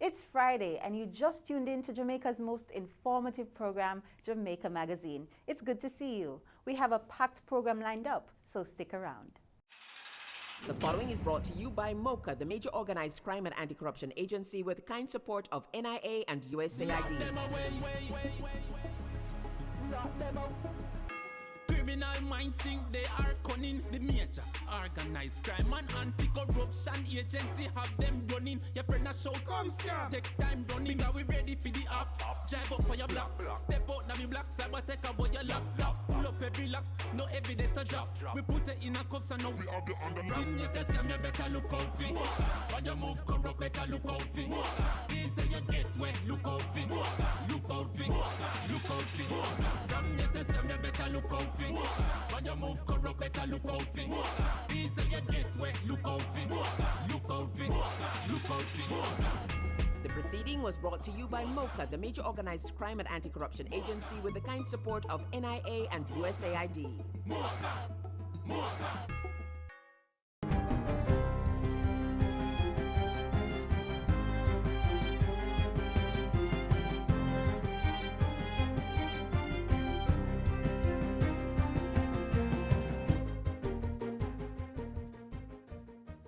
It's Friday and you just tuned in to Jamaica's most informative program, Jamaica Magazine. It's good to see you. We have a packed program lined up, so stick around. The following is brought to you by MOCA, the major organized crime and anti-corruption agency with kind support of NIA and USAID. Criminal minds think they are cunning. The major organized crime and anti-corruption agency have them running. Your friend a shout, come scam. Take time running, are we ready for the ops? Drive up on your block, step out now me black, cyber take about your laptop. Pull up every lock, no evidence a drop. We put it in a cuffs and now we have the under. Sin you say scam, you better look out for. When you move corrupt, better look out for. They say you get wet, look out for. Look out for, look out for. From you say scam, you better look out for. When you move corrupt, better look out for. They say you get wet, look out for. Look out for, look out for. The proceeding was brought to you by MOCA, the major organized crime and anti-corruption agency with the kind support of NIA and USAID. MOCA, MOCA.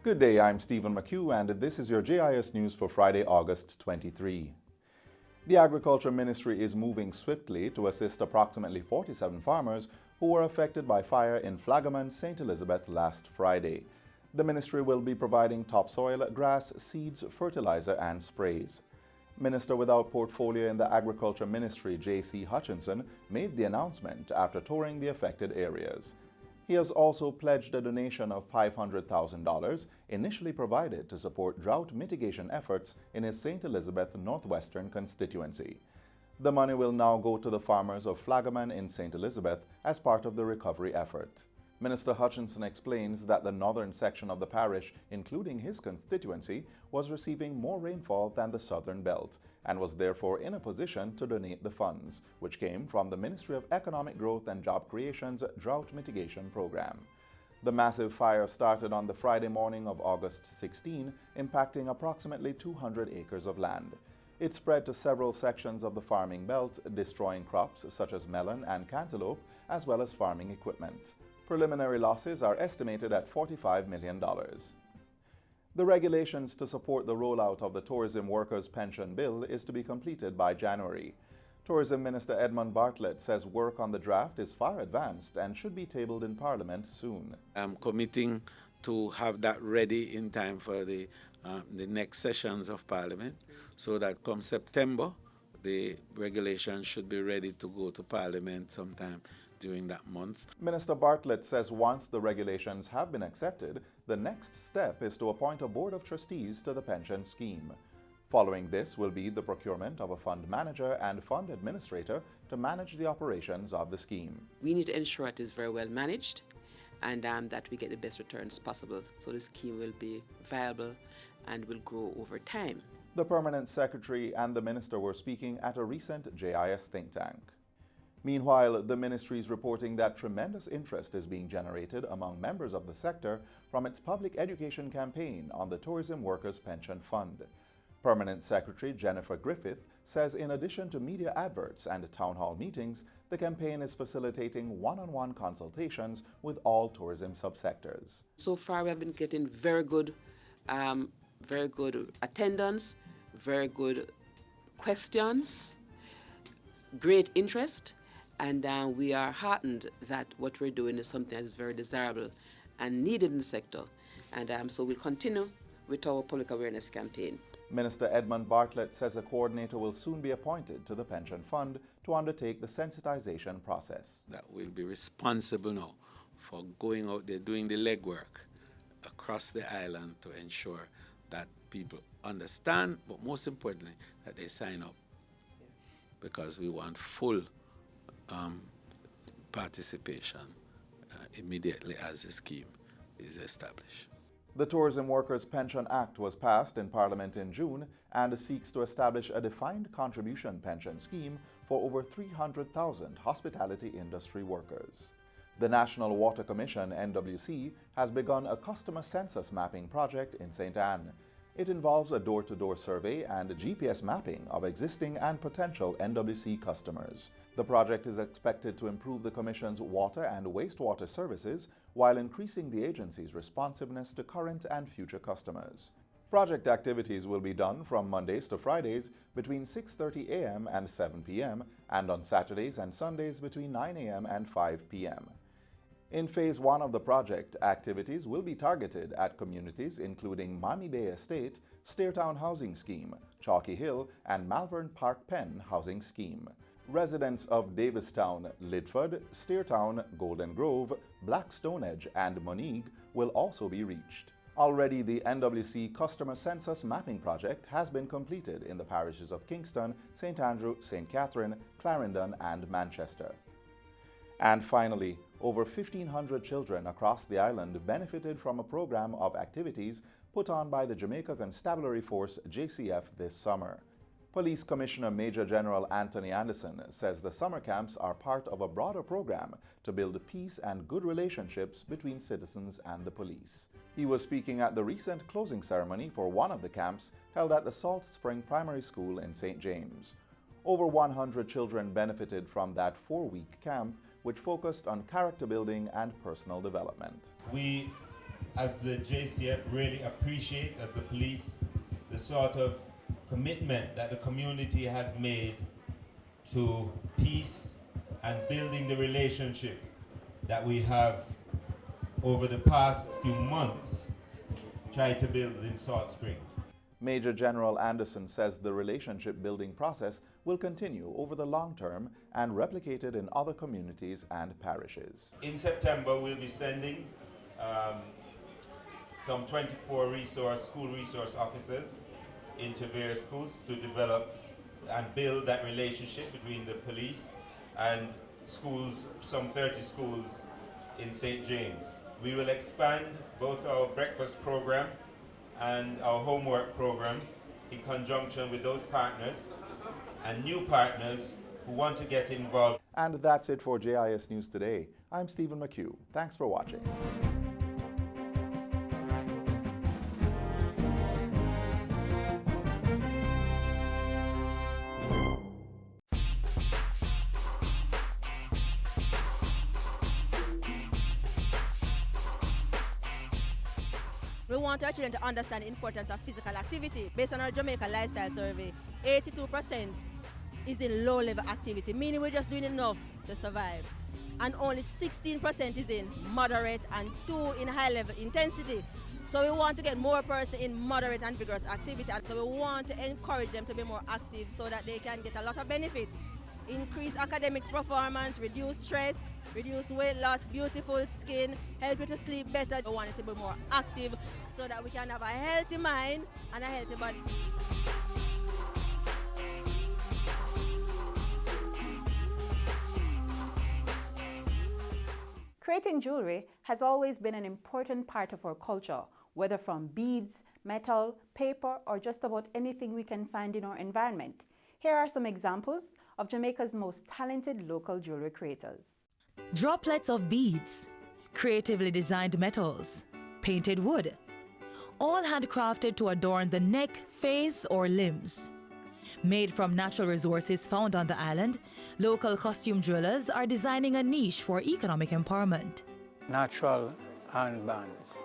Good day, I'm Stephen McHugh and this is your JIS News for Friday, August 23. The Agriculture Ministry is moving swiftly to assist approximately 47 farmers who were affected by fire in Flagaman, St. Elizabeth last Friday. The ministry will be providing topsoil, grass, seeds, fertilizer and sprays. Minister without portfolio in the Agriculture Ministry, J.C. Hutchinson, made the announcement after touring the affected areas. He has also pledged a donation of $500,000 initially provided to support drought mitigation efforts in his St. Elizabeth Northwestern constituency. The money will now go to the farmers of Flagaman in St. Elizabeth as part of the recovery effort. Minister Hutchinson explains that the northern section of the parish, including his constituency, was receiving more rainfall than the southern belt and was therefore in a position to donate the funds, which came from the Ministry of Economic Growth and Job Creation's Drought Mitigation Program. The massive fire started on the Friday morning of August 16, impacting approximately 200 acres of land. It spread to several sections of the farming belt, destroying crops such as melon and cantaloupe, as well as farming equipment. Preliminary losses are estimated at $45 million. The regulations to support the rollout of the Tourism Workers' Pension Bill is to be completed by January. Tourism Minister Edmund Bartlett says work on the draft is far advanced and should be tabled in Parliament soon. I'm committing to have that ready in time for the next sessions of Parliament, so that come September, the regulations should be ready to go to Parliament sometime during that month. Minister Bartlett says once the regulations have been accepted, the next step is to appoint a board of trustees to the pension scheme. Following this will be the procurement of a fund manager and fund administrator to manage the operations of the scheme. We need to ensure it is very well managed and that we get the best returns possible, so the scheme will be viable and will grow over time. The permanent secretary and the minister were speaking at a recent JIS think tank. Meanwhile, the ministry is reporting that tremendous interest is being generated among members of the sector from its public education campaign on the Tourism Workers' Pension Fund. Permanent Secretary Jennifer Griffith says in addition to media adverts and town hall meetings, the campaign is facilitating one-on-one consultations with all tourism subsectors. So far, we have been getting very good attendance, very good questions, great interest. And we are heartened that what we're doing is something that is very desirable and needed in the sector. And so we'll continue with our public awareness campaign. Minister Edmund Bartlett says a coordinator will soon be appointed to the pension fund to undertake the sensitization process. That will be responsible now for going out there, doing the legwork across the island to ensure that people understand, but most importantly, that they sign up. Because we want full participation immediately as the scheme is established. The Tourism Workers' Pension Act was passed in Parliament in June and seeks to establish a defined contribution pension scheme for over 300,000 hospitality industry workers. The National Water Commission, NWC, has begun a customer census mapping project in St. Anne. It involves a door-to-door survey and GPS mapping of existing and potential NWC customers. The project is expected to improve the Commission's water and wastewater services while increasing the agency's responsiveness to current and future customers. Project activities will be done from Mondays to Fridays between 6:30 a.m. and 7 p.m. and on Saturdays and Sundays between 9 a.m. and 5 p.m. In Phase 1 of the project, activities will be targeted at communities including Miami Bay Estate, Steertown Housing Scheme, Chalky Hill, and Malvern Park Pen Housing Scheme. Residents of Davistown, Lidford, Steertown, Golden Grove, Blackstone Edge, and Monigue will also be reached. Already, the NWC Customer Census Mapping Project has been completed in the parishes of Kingston, St. Andrew, St. Catherine, Clarendon, and Manchester. And finally, over 1,500 children across the island benefited from a program of activities put on by the Jamaica Constabulary Force JCF this summer. Police Commissioner Major General Anthony Anderson says the summer camps are part of a broader program to build peace and good relationships between citizens and the police. He was speaking at the recent closing ceremony for one of the camps held at the Salt Spring Primary School in St. James. Over 100 children benefited from that 4-week camp, which focused on character building and personal development. We, as the JCF, really appreciate, as the police, the sort of commitment that the community has made to peace and building the relationship that we have over the past few months tried to build in Salt Spring. Major General Anderson says the relationship building process will continue over the long term and replicated in other communities and parishes. In September, we'll be sending some 24 school resource officers into various schools to develop and build that relationship between the police and schools, some 30 schools in St. James. We will expand both our breakfast program and our homework program in conjunction with those partners and new partners who want to get involved. And that's it for JIS News Today. I'm Stephen McHugh. Thanks for watching. We want our children to understand the importance of physical activity. Based on our Jamaica lifestyle survey, 82% is in low-level activity, meaning we're just doing enough to survive. And only 16% is in moderate and 2% in high-level intensity. So we want to get more persons in moderate and vigorous activity. And so we want to encourage them to be more active so that they can get a lot of benefits. Increase academics performance, reduce stress, reduce weight loss, beautiful skin, help you to sleep better. We want it to be more active so that we can have a healthy mind and a healthy body. Creating jewelry has always been an important part of our culture, whether from beads, metal, paper, or just about anything we can find in our environment. Here are some examples of Jamaica's most talented local jewelry creators. Droplets of beads, creatively designed metals, painted wood, all handcrafted to adorn the neck, face, or limbs. Made from natural resources found on the island, local costume jewelers are designing a niche for economic empowerment. Natural handbands.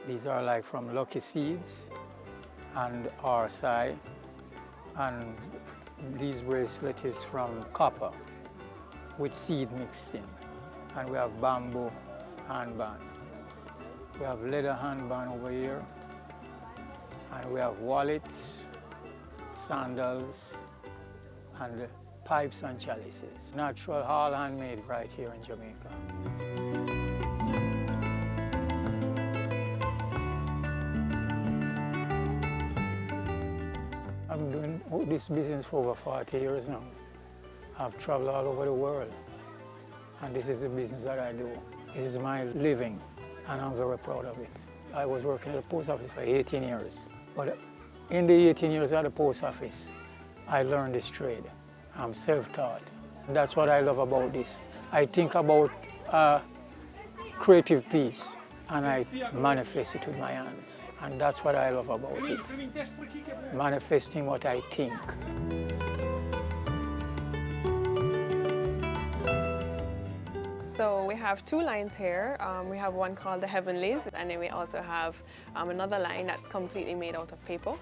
These are like from lucky seeds and RSI, and these bracelet is from copper with seed mixed in. And we have bamboo handband. We have leather handband over here. And we have wallets, sandals, and pipes and chalices. Natural, all handmade right here in Jamaica. I'm doing this business for over 40 years now. I've traveled all over the world, and this is the business that I do. This is my living, and I'm very proud of it. I was working at the post office for 18 years, but in the 18 years at the post office, I learned this trade. I'm self-taught. That's what I love about this. I think about a creative piece and I manifest it with my hands. And that's what I love about it, manifesting what I think. So we have two lines here. We have one called the Heavenlies, and then we also have another line that's completely made out of paper,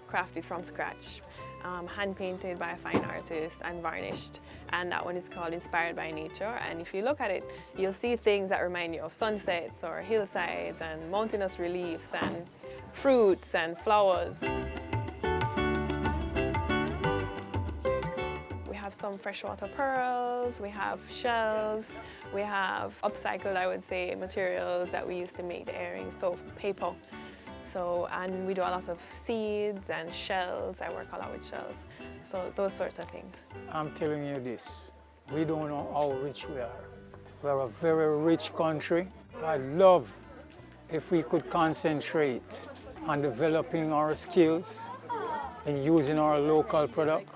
crafted from scratch, hand-painted by a fine artist and varnished. And that one is called Inspired by Nature. And if you look at it, you'll see things that remind you of sunsets or hillsides and mountainous reliefs and fruits and flowers. We have some freshwater pearls, we have shells, we have upcycled, I would say, materials that we used to make the earrings, so paper. So, and we do a lot of seeds and shells. I work a lot with shells. So those sorts of things. I'm telling you this, we don't know how rich we are. We're a very rich country. I'd love if we could concentrate on developing our skills and using our local product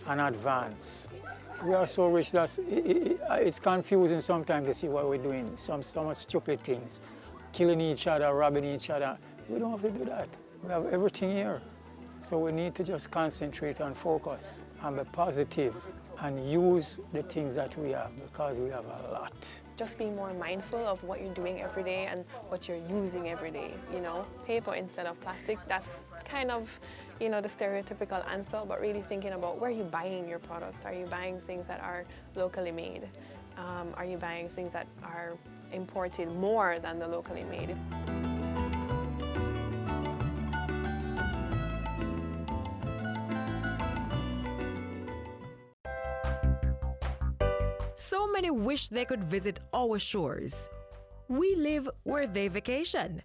and advance. We are so rich that it's confusing sometimes to see what we're doing, so much stupid things. Killing each other, robbing each other. We don't have to do that. We have everything here. So we need to just concentrate and focus and be positive and use the things that we have, because we have a lot. Just being more mindful of what you're doing every day and what you're using every day. You know, paper instead of plastic, that's kind of, you know, the stereotypical answer, but really thinking about where you're buying your products. Are you buying things that are locally made? Are you buying things that are imported more than the locally made? So many wish they could visit our shores. We live where they vacation.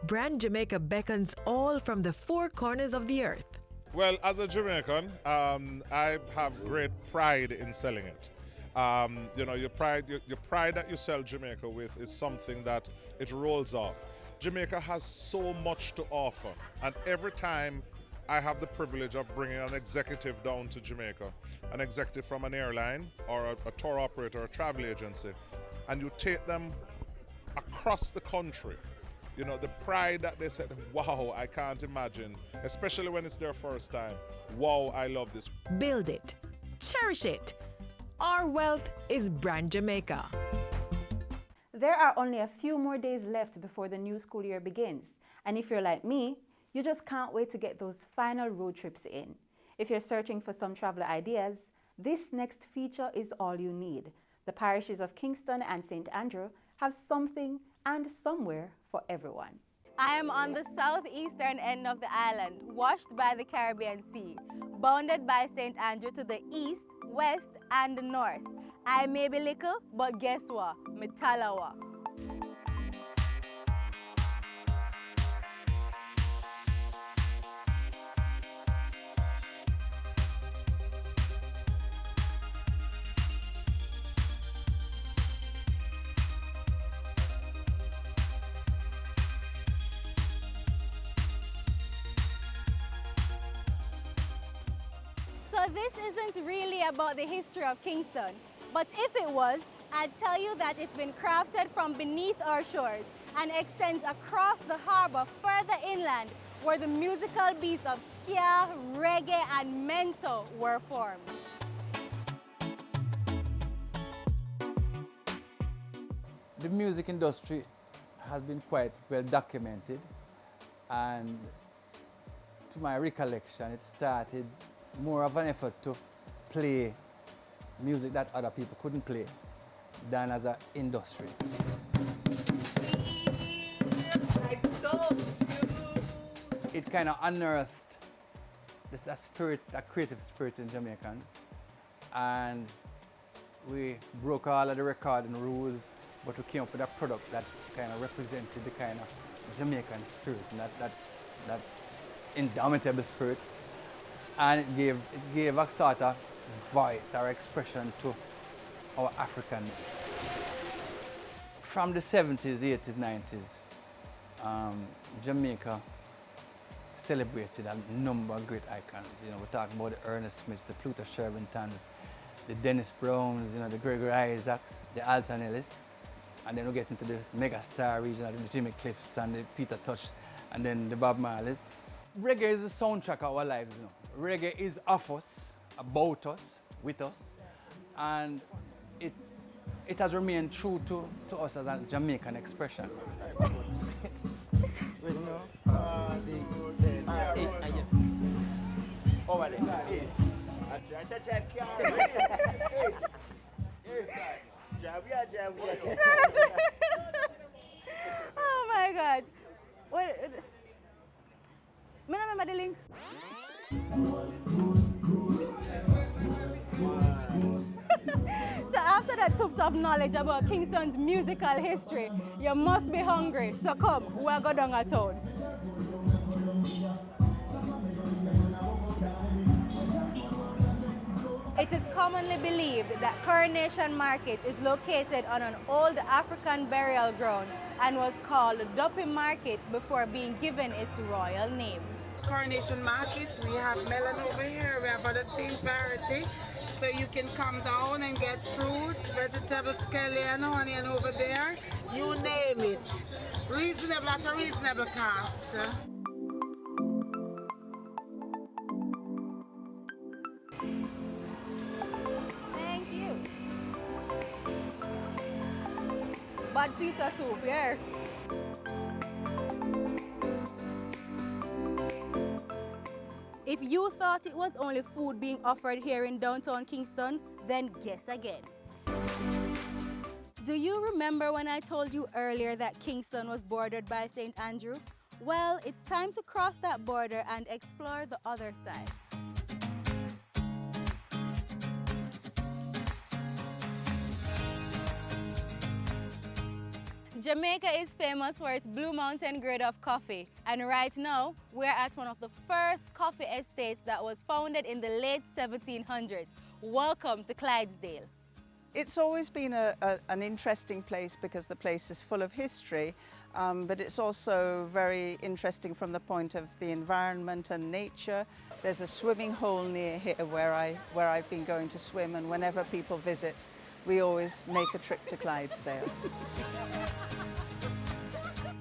Brand Jamaica beckons all from the four corners of the earth. Well, as a Jamaican, I have great pride in selling it. You know, your pride that you sell Jamaica with is something that it rolls off. Jamaica has so much to offer, and every time I have the privilege of bringing an executive down to Jamaica, an executive from an airline or a tour operator or a travel agency, and you take them across the country, you know, the pride that they said, wow, I can't imagine, especially when it's their first time. Wow, I love this. Build it, cherish it. Our wealth is Brand Jamaica. There are only a few more days left before the new school year begins. And if you're like me, you just can't wait to get those final road trips in. If you're searching for some travel ideas, this next feature is all you need. The parishes of Kingston and St. Andrew have something and somewhere for everyone. I am on the southeastern end of the island, washed by the Caribbean Sea, bounded by St. Andrew to the east, west, and the north. I may be little, but guess what? Me talawa. So this isn't really about the history of Kingston, but if it was, I'd tell you that it's been crafted from beneath our shores and extends across the harbor further inland, where the musical beats of ska, reggae, and mento were formed. The music industry has been quite well documented, and to my recollection, it started more of an effort to play music that other people couldn't play than as an industry. It kind of unearthed that spirit, that creative spirit in Jamaican, and we broke all of the recording rules, but we came up with a product that kind of represented the kind of Jamaican spirit, and that indomitable spirit. And it gave a sort of voice or expression to our Africanness. From the 70s, 80s, 90s, Jamaica celebrated a number of great icons. You know, we're talking about the Ernest Smiths, the Pluto Shervintons, the Dennis Browns, you know, the Gregory Isaacs, the Alton Ellis. And then we get into the mega-star region, the Jimmy Cliffs and the Peter Tosh, and then the Bob Marleys. Reggae is the soundtrack of our lives, you know. Reggae is of us, about us, with us, and it has remained true to us as a Jamaican expression. Over there. Oh my God. What? I don't remember the link. So after that tubs of knowledge about Kingston's musical history, you must be hungry. So come, we'll go down a town. It is commonly believed that Coronation Market is located on an old African burial ground and was called Duppy Market before being given its royal name. Coronation Market, we have melon over here, we have other things variety. So you can come down and get fruits, vegetables, scallion, onion over there. You name it. Reasonable at a reasonable cost. Thank you. Bad piece of soup, yeah. If you thought it was only food being offered here in downtown Kingston, then guess again. Do you remember when I told you earlier that Kingston was bordered by St. Andrew? Well, it's time to cross that border and explore the other side. Jamaica is famous for its Blue Mountain grade of coffee, and right now we're at one of the first coffee estates that was founded in the late 1700s. Welcome to Clydesdale. It's always been an interesting place because the place is full of history, but it's also very interesting from the point of the environment and nature. There's a swimming hole near here where I've been going to swim, and whenever people visit, we always make a trip to Clydesdale.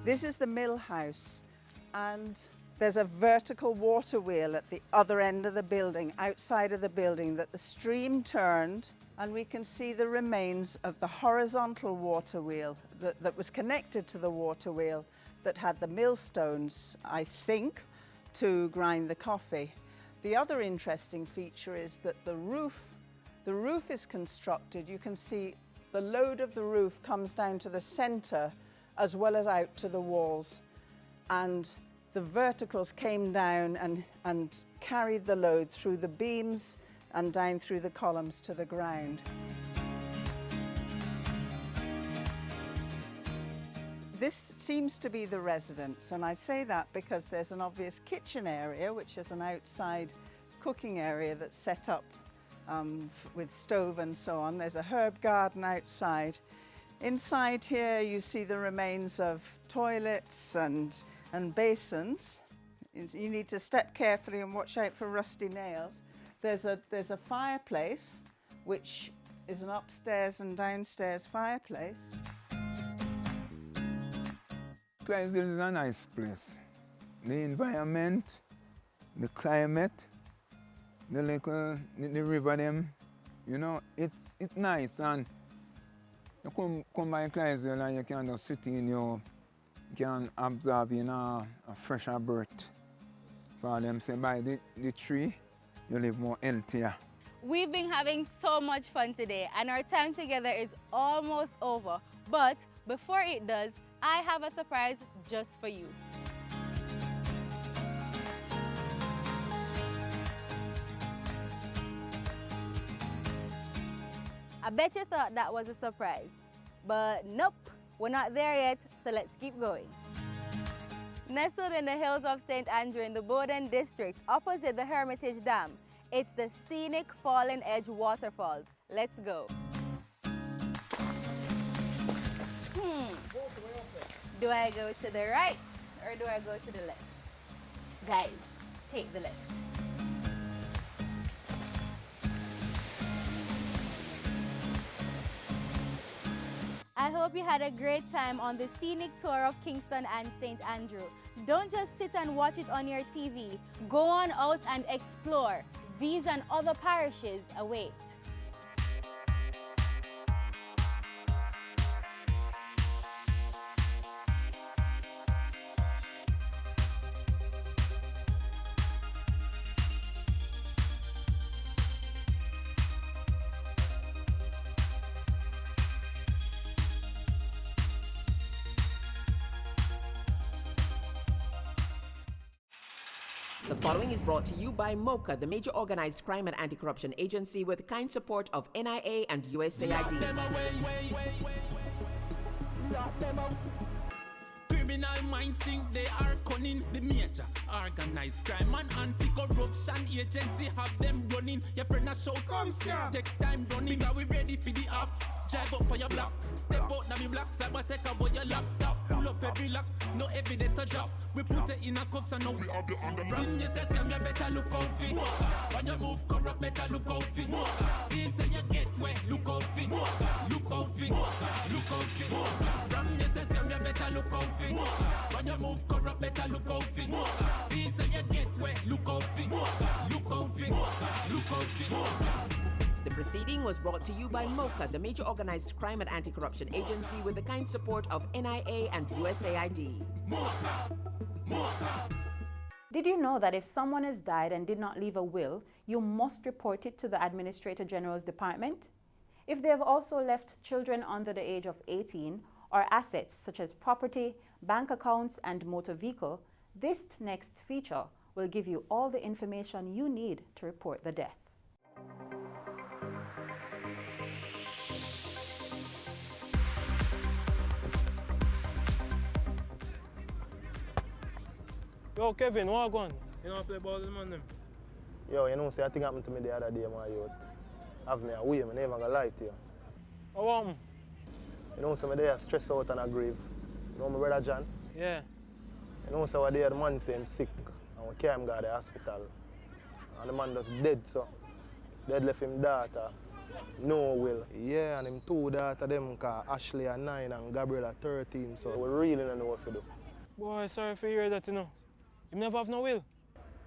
This is the mill house, and there's a vertical water wheel at the other end of the building, outside of the building, that the stream turned, and we can see the remains of the horizontal water wheel that was connected to the water wheel that had the millstones, I think, to grind the coffee. The other interesting feature is that the roof is constructed. You can see the load of the roof comes down to the center as well as out to the walls, and the verticals came down and carried the load through the beams and down through the columns to the ground. This seems to be the residence, and I say that because there's an obvious kitchen area, which is an outside cooking area that's set up with stove and so on. There's a herb garden outside. Inside here you see the remains of toilets and basins. You need to step carefully and watch out for rusty nails. There's a fireplace, which is an upstairs and downstairs fireplace. Clydesdale is a nice place. The environment, the climate, the river them, you know, it's nice, and you come by Clydesdale and you can just sit in you can observe a fresher breath. For them say by the tree, you live more healthier. We've been having so much fun today, and our time together is almost over. But before it does, I have a surprise just for you. I bet you thought that was a surprise, but nope, we're not there yet, so let's keep going. Nestled in the hills of St. Andrew in the Bowden district, opposite the Hermitage Dam, it's the scenic Fallen Edge Waterfalls. Let's go. Do I go to the right or do I go to the left? Guys, take the left. I hope hope you had a great time on the scenic tour of Kingston and St. Andrew. Don't just sit and watch it on your TV. Go on out and explore. These and other parishes await. The following is brought to you by MOCA, the major organized crime and anti-corruption agency with kind support of NIA and USAID. Criminal minds think they are cunning. The major organized crime and anti-corruption agency have them running. Your friend a shout, come here. Take time running. Are we ready for the ops? Drive up on your block. Step out now me block. Cyber take about your laptop. Pull up every lock. No evidence to drop. We put it in a cuffs and now we have the under. From your system you better look out fit. When you move corrupt better look out fit. Please say you get where look out fit. Look out fit. Look out fit. From your system you better look out fit. When you move corrupt better look out fit. Please say you get where look out fit. Look out fit. Look out fit. The proceeding was brought to you by MOCA, the major organized crime and anti-corruption agency with the kind support of NIA and USAID. Did you know that if someone has died and did not leave a will, you must report it to the Administrator General's Department? If they have also left children under the age of 18 or assets such as property, bank accounts, and motor vehicle, this next feature will give you all the information you need to report the death. Yo, Kevin, what going? You know play ball with them on them? Yo, you know, say I think happened to me the other day, my youth. Have me away, I'm never gonna lie to you. What happened? You know, say me there stressed out and I grieve. You know my brother John? Yeah. You know, say the man say him sick and we carry him to the hospital. And the man just dead, so. Dead left him daughter, no will. Yeah, and him two daughter, them called Ashley at 9 and Gabriel at 13, so we really don't know what to do. Boy, sorry for hear that, you know. You never have no will?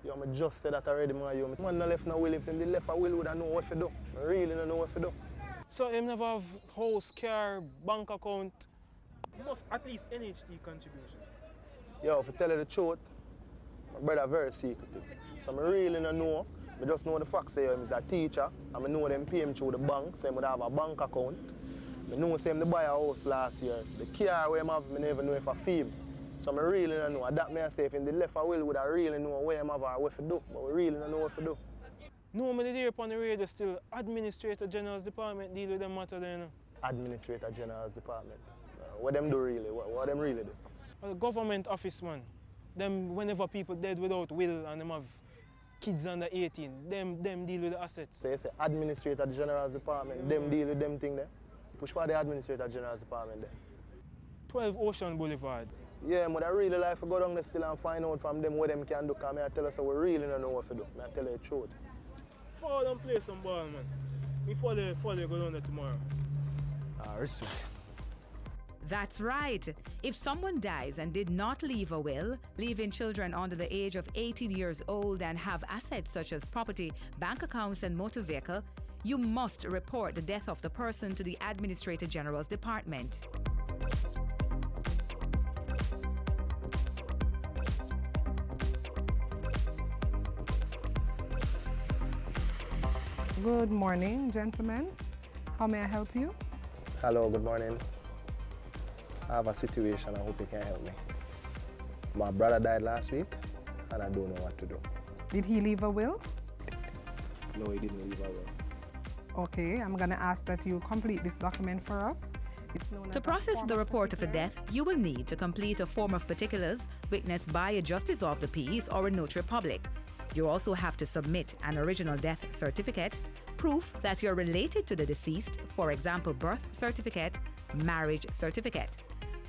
Yo, I just said that already, man. Yo, man no left no will. If he left a will, would I know what to do. I really don't know what to do. So him never have house, car, bank account? You must at least NHT contribution. Yo, to tell you the truth, my brother very secretive. So I really don't know. I just know the fact say he's a teacher, and I know them pay him through the bank, so he would have a bank account. I know say him buy a house last year. The car where I have, I never know if I fee him. So I really don't know. That may say if in the left a will, would I really know where I'm have or what to do. But we really don't know what to do. No, I did hear upon the radio still Administrator General's Department deal with them matter there, you know. Administrator General's Department. What them do really? What them really do? Well, the government office, man. Them, whenever people dead without will and them have kids under 18, them deal with the assets. So you say Administrator General's Department, them deal with them thing there? Push for the Administrator General's Department there. 12 Ocean Boulevard. Yeah, but I really like to go down there still and find out from them what them can do, because I tell us so we really don't know what to do. I tell you the truth. Follow them play some ball, man. We follow go down there tomorrow. Respect. That's right. If someone dies and did not leave a will, leaving children under the age of 18 years old and have assets such as property, bank accounts, and motor vehicle, you must report the death of the person to the Administrator General's Department. Good morning, gentlemen. How may I help you? Hello, good morning. I have a situation, I hope you can help me. My brother died last week, and I don't know what to do. Did he leave a will? No, he didn't leave a will. Okay, I'm going to ask that you complete this document for us. To process the report of a death, you will need to complete a form of particulars witnessed by a justice of the peace or a notary public. You also have to submit an original death certificate, proof that you're related to the deceased, for example, birth certificate, marriage certificate,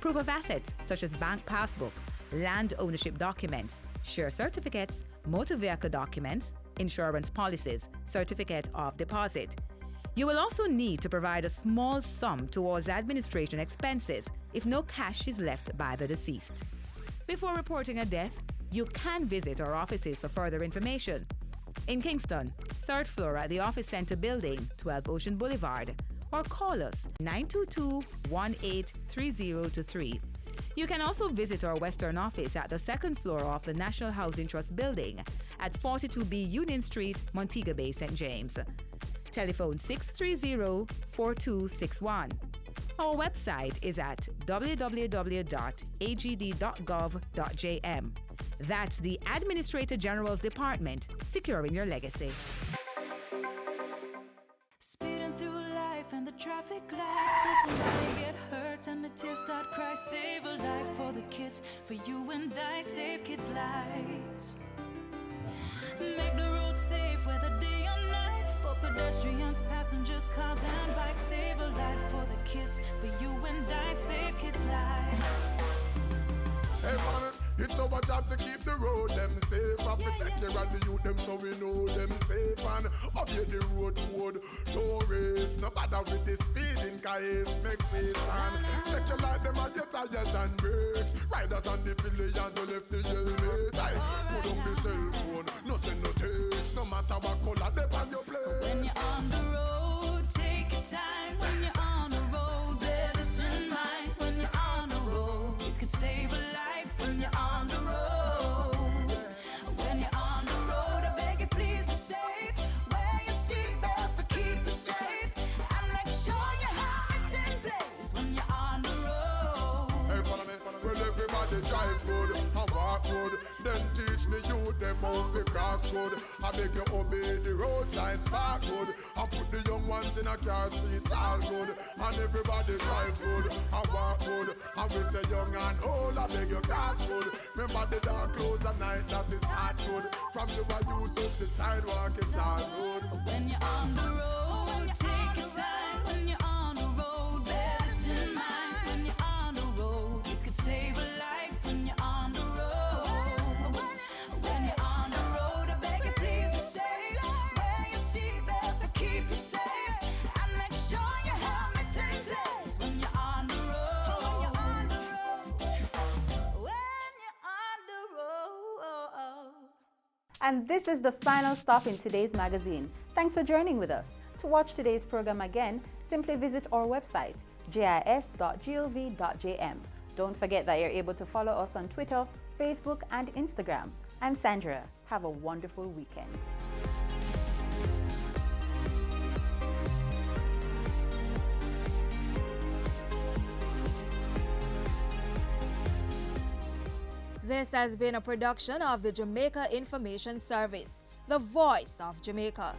proof of assets such as bank passbook, land ownership documents, share certificates, motor vehicle documents, insurance policies, certificate of deposit. You will also need to provide a small sum towards administration expenses if no cash is left by the deceased. Before reporting a death, you can visit our offices for further information. In Kingston, 3rd floor at the Office Center Building, 12 Ocean Boulevard, or call us 922-183023. You can also visit our Western office at the 2nd floor of the National Housing Trust Building at 42B Union Street, Montego Bay, St. James. Telephone 630-4261. Our website is at www.agd.gov.jm. That's the Administrator General's Department, securing your legacy. Speeding through life and the traffic lights till somebody get hurt and the tears start cry. Save a life for the kids, for you and I. Save kids' lives. Make the road safe whether day or night, for pedestrians, passengers, cars and bikes. Save a life for the kids, for you and I. Save kids' lives. Hey man, it's our job to keep the road them safe. Have to take care of the youth them so we know them safe. And obey the road code, don't race. No bother with the speeding, cause make face. And check your light them at your tires and brakes. Riders and the pillions who left the helmet. I put on the cell phone, no send no text. No matter what color they on your plate. When you're on the road, take your time. When you're on the road, bear this in mind. When you're on the road, you can save a life. When you're on the road, when you're on the road, I beg you please be safe. Wear your seatbelt to keep you safe, and make sure your helmet's in place when you're on the road. Hey, follow me. Well, everybody drive good and walk good. Then teach the youth them how to cross good. I beg you obey the road signs, park good. And put the young ones in a car seats, all good. And everybody drive good and walk good. And we say young and old, I beg you cross good. Remember the dark clothes at night, that is not good. From you I use up the sidewalk, it's all good. When you're on the road, take your time. When you're on the road, bear this in mind. When you're on the road, you can save a life. When you're on the road, when you're on the road, I beg you please be safe. Wear your seatbelt to keep you safe, and make sure your helmet's in place. When you're on the road, when you're on the road, when you're on the road. And this is the final stop in today's magazine. Thanks for joining with us. To watch today's program again, simply visit our website, jis.gov.jm. Don't forget that you're able to follow us on Twitter, Facebook, and Instagram. I'm Sandra. Have a wonderful weekend. This has been a production of the Jamaica Information Service, the voice of Jamaica.